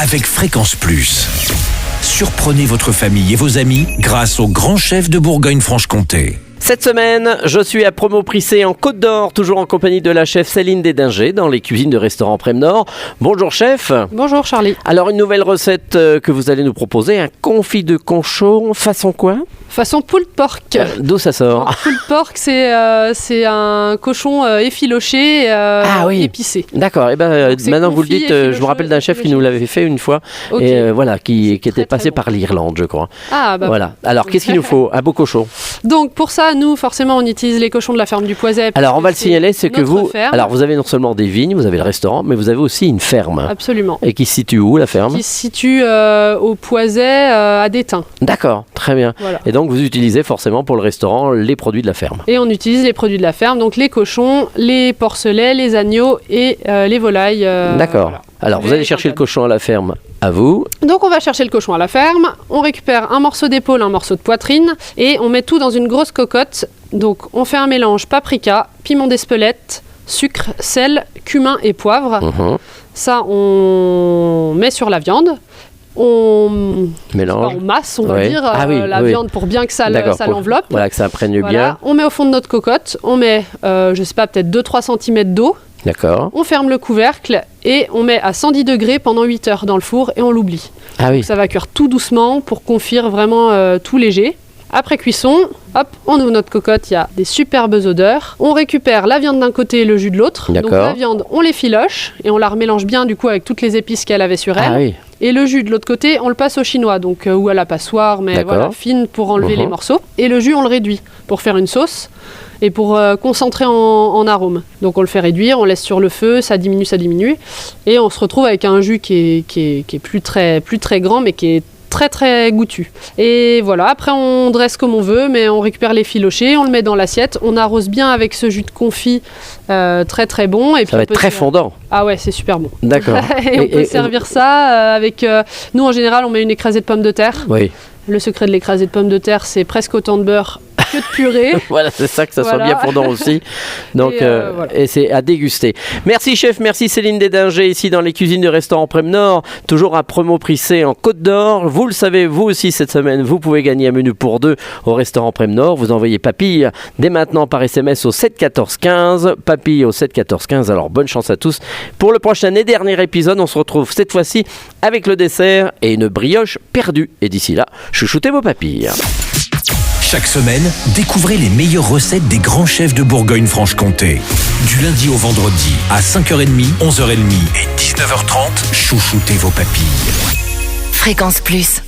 avec Fréquence Plus. Surprenez votre famille et vos amis grâce au grand chef de Bourgogne-Franche-Comté. Cette semaine, je suis à Promoprissé en Côte d'Or, toujours en compagnie de la chef Céline Dédinger dans les cuisines de restaurant Prem Nord. Bonjour chef. Bonjour Charlie. Alors une nouvelle recette que vous allez nous proposer, un confit de conchon façon quoi ? Façon pulled pork. D'où ça sort ? Pulled pork, c'est un cochon effiloché, épicé. D'accord, et maintenant vous le dites, je me rappelle d'un chef qui nous l'avait fait une fois, et qui était passé par l'Irlande, je crois. Voilà. Alors qu'est-ce qu'il nous faut ? Un beau cochon. Donc pour ça, nous forcément on utilise les cochons de la ferme du Poiset. Alors on va le signaler, c'est que vous avez non seulement des vignes, vous avez le restaurant, mais vous avez aussi une ferme. Absolument. Et qui se situe où la ferme ? Qui se situe au Poiset à Détain. D'accord, très bien. Voilà. Et donc vous utilisez forcément pour le restaurant les produits de la ferme. Et on utilise les produits de la ferme, donc les cochons, les porcelets, les agneaux et les volailles. D'accord. Voilà. Alors vous allez chercher le cochon à la ferme, à vous. Donc on va chercher le cochon à la ferme, on récupère un morceau d'épaule, un morceau de poitrine et on met tout dans une grosse cocotte. Donc on fait un mélange paprika, piment d'Espelette, sucre, sel, cumin et poivre. Ça on met sur la viande. On masse, on va dire, la viande pour bien que ça l'enveloppe. Voilà, que ça imprègne bien. On met au fond de notre cocotte, on met, peut-être 2-3 cm d'eau. D'accord. On ferme le couvercle et on met à 110 degrés pendant 8 heures dans le four et on l'oublie. Donc ça va cuire tout doucement pour confire vraiment tout léger. Après cuisson, hop, on ouvre notre cocotte, il y a des superbes odeurs. On récupère la viande d'un côté et le jus de l'autre. Donc la viande, on l'effiloche et on la remélange bien du coup avec toutes les épices qu'elle avait sur elle. Et le jus de l'autre côté, on le passe au chinois, donc ou à la passoire, mais fine pour enlever les morceaux. Et le jus, on le réduit pour faire une sauce et pour concentrer en arôme. Donc on le fait réduire, on laisse sur le feu, ça diminue. Et on se retrouve avec un jus qui est plus très grand, mais qui est très très goûtu. Et voilà, après on dresse comme on veut, mais on récupère les filochés, on le met dans l'assiette, on arrose bien avec ce jus de confit très très bon. Et puis ça va être très fondant. Ah ouais, c'est super bon. D'accord. Et on peut servir ça avec... nous en général, on met une écrasée de pommes de terre. Oui. Le secret de l'écrasée de pommes de terre, c'est presque autant de beurre que de purée. Voilà, c'est ça, que ça soit bien fondant aussi. Donc, et c'est à déguster. Merci chef, merci Céline Dédinger ici dans les cuisines du restaurant Prem Nord, toujours à Promoprissé en Côte d'Or. Vous le savez, vous aussi cette semaine, vous pouvez gagner un menu pour deux au restaurant Prem Nord. Vous envoyez papille dès maintenant par SMS au 7 14 15. Papille au 7 14 15. Alors bonne chance à tous pour le prochain et dernier épisode. On se retrouve cette fois-ci avec le dessert et une brioche perdue. Et d'ici là, chouchoutez vos papilles. Chaque semaine, découvrez les meilleures recettes des grands chefs de Bourgogne-Franche-Comté. Du lundi au vendredi, à 5h30, 11h30 et 19h30, chouchoutez vos papilles. Fréquence Plus.